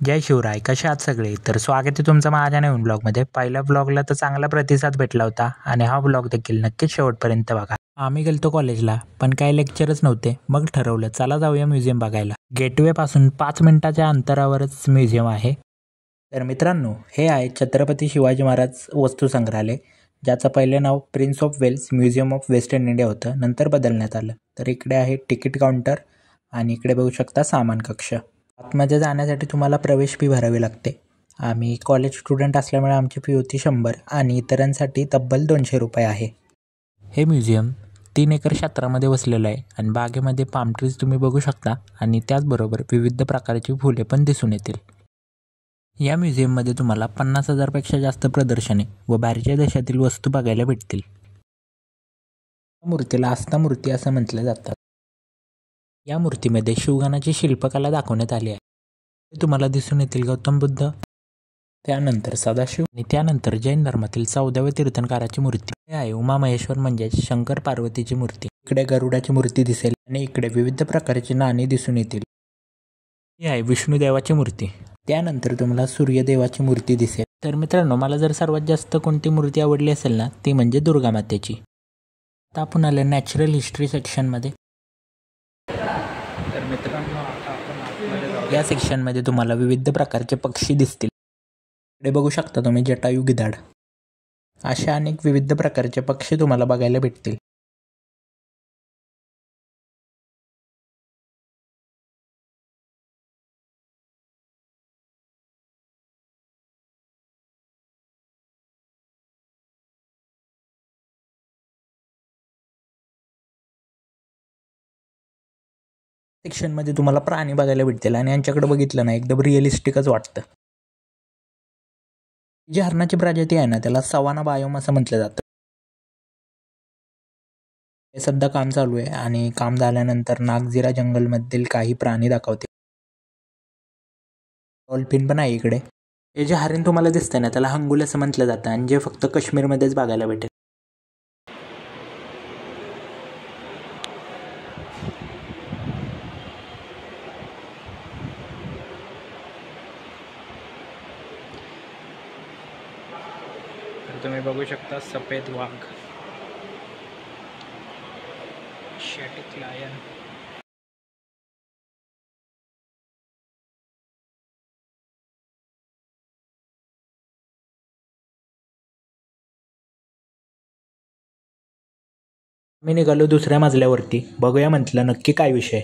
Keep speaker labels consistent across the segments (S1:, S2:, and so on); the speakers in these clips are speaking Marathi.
S1: जय शिवराय. कसे आहात सगळे? तर स्वागत आहे तुमचं माझ्या नवीन ब्लॉगमध्ये. पहिल्या ब्लॉगला तर चांगला प्रतिसाद भेटला होता आणि हा ब्लॉग देखील नक्कीच शेवटपर्यंत बघा. आम्ही गेलतो कॉलेजला, पण काही लेक्चरच नव्हते. मग ठरवलं चला जाऊया म्युझियम बघायला. गेटवे पासून 5 मिनिटाच्या अंतरावरच म्युझियम आहे. तर मित्रांनो, हे आहे छत्रपती शिवाजी महाराज वस्तू संग्रहालय, ज्याचं पहिले नाव Prince of Wales Museum of Western India होतं, नंतर बदलण्यात आलं. तर इकडे आहे तिकीट काउंटर आणि इकडे बघू शकता सामान कक्ष. आतमध्ये जाण्यासाठी तुम्हाला प्रवेश फी भरावी लागते. आम्ही कॉलेज स्टुडंट असल्यामुळे आमची फी होती 100 आणि इतरांसाठी तब्बल 200 रुपये आहे. हे म्युझियम 3 एकर क्षेत्रामध्ये वसलेलं आहे आणि बागेमध्ये पाम ट्रीज तुम्ही बघू शकता आणि त्याचबरोबर विविध प्रकारची फुले पण दिसून येतील. या म्युझियममध्ये तुम्हाला 50,000 पेक्षा जास्त प्रदर्शने व बाहेरच्या देशातील वस्तू बघायला भेटतील. मूर्तीला आस्था मूर्ती असं म्हटलं जातं. या मूर्तीमध्ये शिवगणाची शिल्पकला दाखवण्यात आली आहे. ते तुम्हाला दिसून येतील गौतम बुद्ध, त्यानंतर सदाशिव आणि त्यानंतर जैन धर्मातील 14व्या तीर्थंकराची मूर्ती. हे आहे उमा महेश्वर म्हणजे शंकर पार्वतीची मूर्ती. इकडे गरुडाची मूर्ती दिसेल आणि इकडे विविध प्रकारची नाणी दिसून येतील. ही आहे विष्णुदेवाची मूर्ती. त्यानंतर तुम्हाला सूर्यदेवाची मूर्ती दिसेल. तर मित्रांनो, मला जर सर्वात जास्त कोणती मूर्ती आवडली असेल ना, ती म्हणजे दुर्गा मातेची. आता आपण आले नॅचरल हिस्ट्री सेक्शनमध्ये. तर मित्रांनो, आता आपण या सेक्शनमध्ये तुम्हाला विविध प्रकारचे पक्षी दिसतील. इकडे बघू शकता तुम्ही जटायू गिधाड. अशा अनेक विविध प्रकारचे पक्षी तुम्हाला बघायला भेटतील. सेक्शनमध्ये तुम्हाला प्राणी बघायला भेटतील आणि यांच्याकडे बघितलं ना एकदम रिअलिस्टिकच वाटतं. जी हरणाची प्रजाती आहे ना, त्याला सवाना बायोम असं म्हटलं जातं. हे सध्या काम चालू आहे आणि काम झाल्यानंतर नागझिरा जंगलमधील काही प्राणी दाखवते. डॉल्फिन पण आहे इकडे. हे जे हरिण तुम्हाला दिसतंय ना, त्याला हंगुल असं म्हटलं जातं आणि जे फक्त काश्मीरमध्येच बघायला भेटेल. तर तुम्ही बघू शकता सफेद वाघ, शॅटिक लायन. मी निघालो दुसऱ्या मजल्यावरती. बघूया म्हटलं नक्की काय विषय.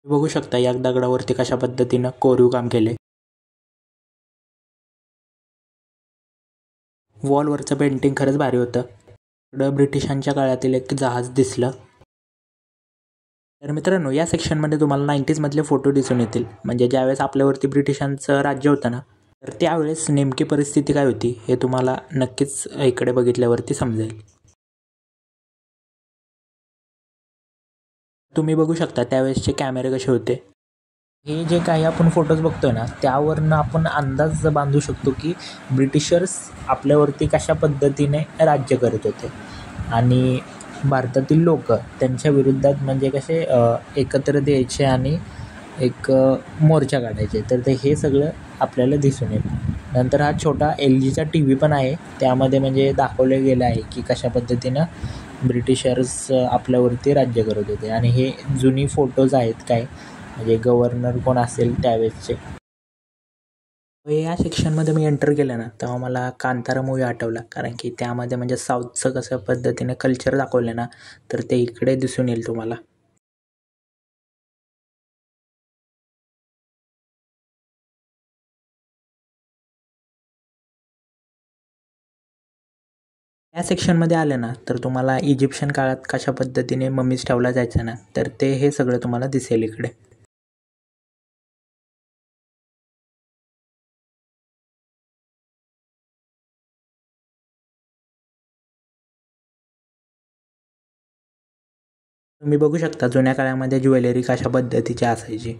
S1: बघू शकता या दगडावरती कशा पद्धतीनं कोरीव काम केले. वॉलवरचं पेंटिंग खरंच भारी होतं. इकडं ब्रिटिशांच्या काळातील एक जहाज दिसलं. तर मित्रांनो, या सेक्शनमध्ये तुम्हाला 90s मधले फोटो दिसून येतील. म्हणजे ज्यावेळेस आपल्यावरती ब्रिटिशांचं राज्य होतं ना, तर त्यावेळेस नेमकी परिस्थिती काय होती हे तुम्हाला नक्कीच इकडे बघितल्यावरती समजेल. तुम्ही बघू शकता त्यावेळेसचे कॅमेरे कसे होते. हे जे काही आपण फोटोज बघतोय ना, त्यावरनं आपण अंदाज बांधू शकतो की ब्रिटिशर्स आपल्यावरती कशा पद्धतीने राज्य करत होते आणि भारतातील लोक त्यांच्या विरुद्धात म्हणजे कसे एकत्र द्यायचे आणि एक मोर्चा काढायचे. तर ते हे सगळं आपल्याला दिसून येईल. नंतर हा छोटा LGचा TV पण आहे. त्यामध्ये म्हणजे दाखवलं गेलं आहे की कशा पद्धतीनं ब्रिटिशर्स आपल्यावरती राज्य करत होते आणि हे जुनी फोटोज आहेत काय, म्हणजे गव्हर्नर कोण असेल त्यावेळेसचे. या सेक्शनमध्ये मी एंटर केलं ना, तेव्हा मला कांतारा मूवी आठवला. कारण की त्यामध्ये म्हणजे साऊथचं कसं पद्धतीने कल्चर दाखवलं ना, तर ते इकडे दिसून येईल तुम्हाला. या सेक्शनमध्ये आले ना, तर तुम्हाला इजिप्शियन काळात कशा पद्धतीने मम्मीज ठेवला जायचं ना, तर ते हे सगळं तुम्हाला दिसेल इकडे. तुम्ही बघू शकता जुन्या काळामध्ये ज्वेलरी कशा पद्धतीची असायची.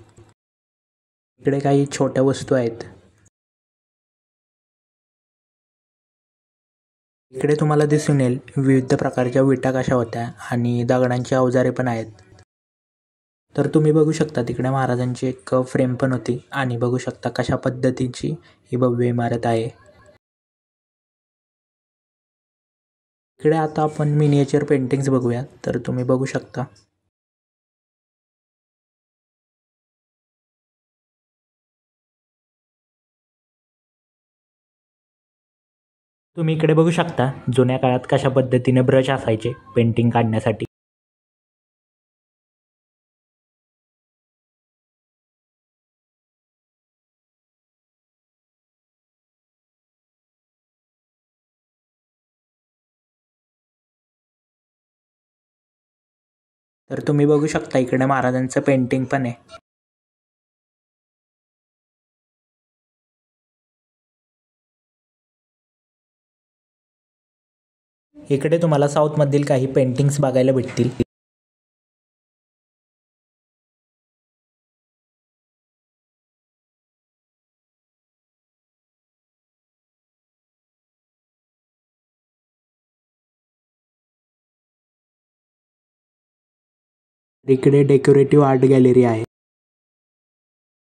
S1: इकडे काही छोट्या वस्तू आहेत. इकडे तुम्हाला दिसून येईल विविध प्रकारच्या विटा कशा होत्या आणि दगडांची अवजारे पण आहेत. तर तुम्ही बघू शकता तिकडे महाराजांची एक फ्रेम पण होती आणि बघू शकता कशा पद्धतीची ही भव्य इमारत आहे. इकडे आता आपण मिनिएचर पेंटिंग्स बघूया. तर तुम्ही बघू शकता तुम्ही इकडे बघू शकता जुन्या काळात कशा पद्धतीने ब्रश असायचे पेंटिंग काढण्यासाठी. तर तुम्ही बघू शकता इकडे महाराजांचं पेंटिंग पण आहे. इकडे तुम्हाला साऊथमधील काही पेंटिंग्स बघायला भेटतील. इकडे डेकोरेटिव्ह आर्ट गॅलरी आहे.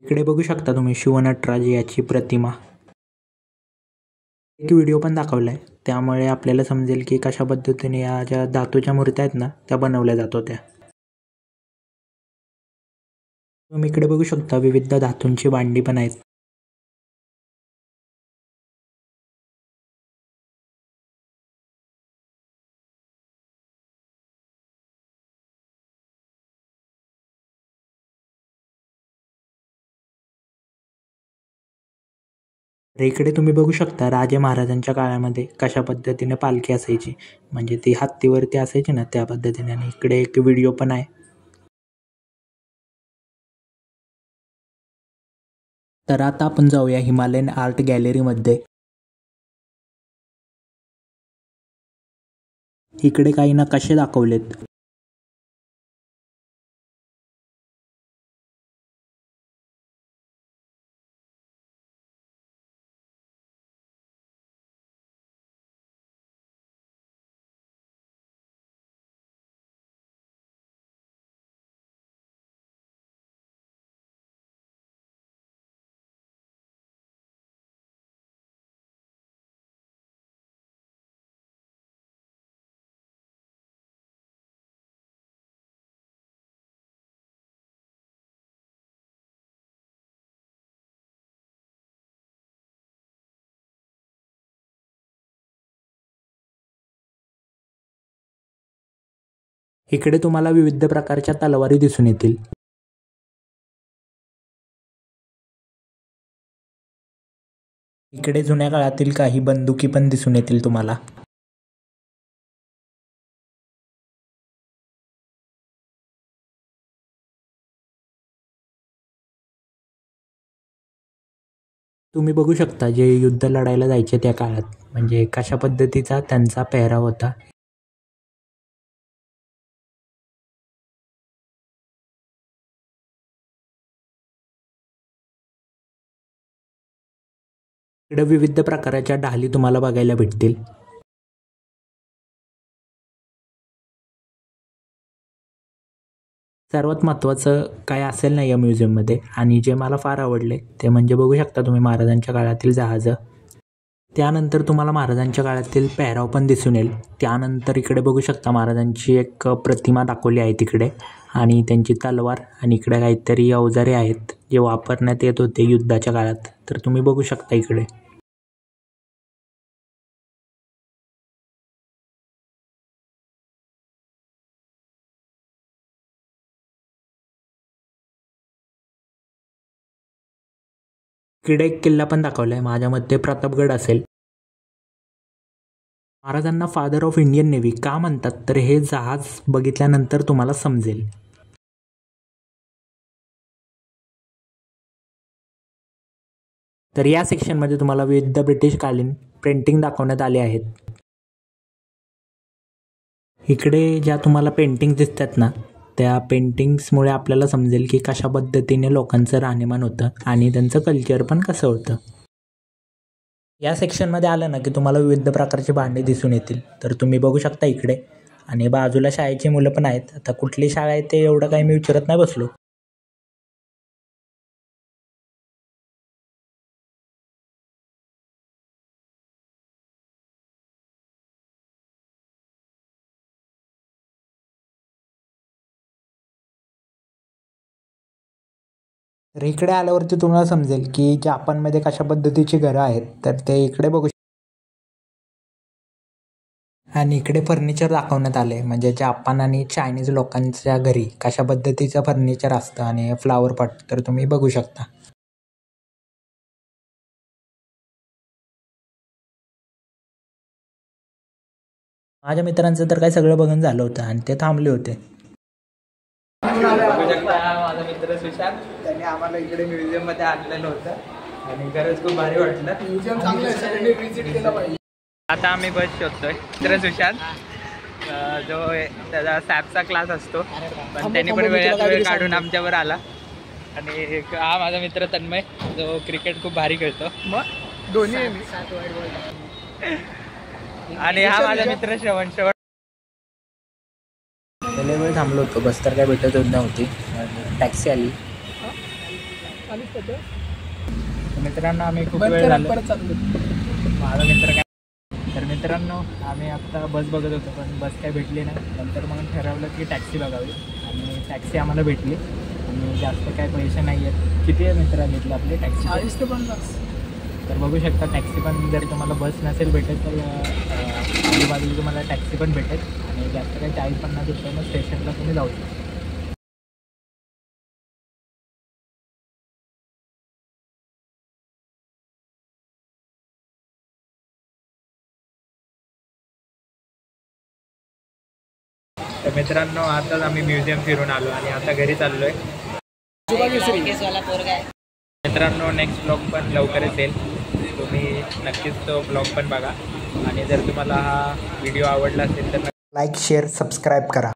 S1: इकडे बघू शकता तुम्ही शिवनटराज याची प्रतिमा. एक व्हिडिओ पण दाखवलाय त्यामुळे आपल्याला समजेल की कशा पद्धतीने या ज्या धातूच्या मूर्त्या आहेत ना त्या बनवल्या जात होत्या. तुम्ही इकडे बघू शकता विविध धातूंची भांडी पण आहेत. तर इकडे तुम्ही बघू शकता राजे महाराजांच्या काळामध्ये कशा पद्धतीने पालखी असायची, म्हणजे ती हत्तीवरती असायची ना त्या पद्धतीने. आणि इकडे एक व्हिडिओ पण आहे. तर आता आपण जाऊया हिमालयन आर्ट गॅलरीमध्ये. इकडे काही नकाशे दाखवलेत. इकडे तुम्हाला विविध प्रकारच्या तलवारी दिसून येतील. इकडे जुन्या काळातील काही बंदुकी पण दिसून येतील तुम्हाला. तुम्ही बघू शकता जे युद्ध लढायला जायचे त्या काळात म्हणजे कशा पद्धतीचा त्यांचा पेहराव होता. इकडे विविध प्रकारच्या ढाली तुम्हाला बघायला भेटतील. सर्वात महत्त्वाचं काय असेल ना या म्युझियममध्ये आणि जे मला फार आवडले ते म्हणजे बघू शकता तुम्ही महाराजांच्या काळातील जहाजं. त्यानंतर तुम्हाला महाराजांच्या काळातील पेहराव पण दिसून येईल. त्यानंतर इकडे बघू शकता महाराजांची एक प्रतिमा दाखवली आहे तिकडे आणि त्यांची तलवार आणि इकडे काहीतरी अवजारे आहेत जे वापरण्यात येत होते युद्धाच्या काळात. तर तुम्ही बघू शकता इकडे. इकडे एक किल्ला पण दाखवलाय. माझ्या मते प्रतापगड असेल. महाराजांना फादर ऑफ इंडियन नेव्ही का म्हणतात तर हे जहाज बघितल्यानंतर तुम्हाला समजेल. तर या सेक्शनमध्ये तुम्हाला विविध ब्रिटिशकालीन पेंटिंग दाखवण्यात आले आहेत. इकडे ज्या तुम्हाला पेंटिंग दिसतात ना त्या पेंटिंग्समुळे आपल्याला समजेल की कशा पद्धतीने लोकांचं राहणीमान होतं आणि त्यांचं कल्चर पण कसं होतं. या सेक्शनमध्ये आलं ना की तुम्हाला विविध प्रकारची भांडी दिसून येतील. तर तुम्ही बघू शकता इकडे, आणि बाजूला शाळेची मुलं पण आहेत. आता कुठली शाळा आहे ते एवढं काही मी विचारत नाही बसलो. तर इकडे आल्यावरती तुम्हाला समजेल की जपानमध्ये कशा पद्धतीची घरं आहेत. तर ते इकडे बघू आणि इकडे फर्निचर दाखवण्यात आले, म्हणजे जपान आणि चायनीज लोकांच्या घरी कशा पद्धतीचं फर्निचर असतं आणि फ्लावर पॉट. तर तुम्ही बघू शकता. माझ्या मित्रांचं तर काय सगळं बघून झालं होतं आणि ते थांबले होते.
S2: बघू शकता माझा मित्र सुशांत, त्याने आम्हाला इकडे म्युझियममध्ये आणलेलं होतं आणि खरंच खूप भारी वाटलं. म्युझियम चांगलं आहे, सगळ्यांनी व्हिजिट केलं पाहिजे. आता आम्ही बस शोधतोय. मित्र सुशांत, जो त्याचा सॅपचा क्लास असतो, पण त्यांनी पण वेळ काढून आमच्यावर आला. आणि हा माझा मित्र तन्मय, जो क्रिकेट खूप भारी खेळतो. मग दोन्ही आणि हा माझा मित्र श्रवण.
S1: लय वेळ थांबलो होतो, बस तर काय भेटत होत नव्हती. टॅक्सी आली. मित्रांनो आम्ही खूप वेळ झाला, माझा मित्र काय. तर मित्रांनो आम्ही आत्ता बस बघत होतो, पण बस काय भेटली नाही. नंतर मग ठरवलं की टॅक्सी बघावी, आणि टॅक्सी आम्हाला भेटली. आणि जास्त काय पैसे नाही आहेत. किती आहे मित्र घेतली आपली टॅक्सी? 40 ते 50. तर बघू शकता टॅक्सी पण, जर तुम्हाला बस नसेल भेटेल तर आजूबाजूला तुम्हाला टॅक्सी पण भेटेल. आणि जास्त काही 40-50 रुपयानं स्टेशनला तुम्ही जाऊ शकता.
S2: तर मित्रांनो आताच आम्ही म्युझियम फिरून आलो आणि आता घरी चाललोय. मित्रांनो नेक्स्ट ब्लॉग पण लवकरच येईल, तुम्ही नक्कीच तो ब्लॉग पण बघा. आणि जर तुम्हाला हा व्हिडिओ आवडला असेल तर
S1: लाईक, शेअर, सबस्क्राईब करा.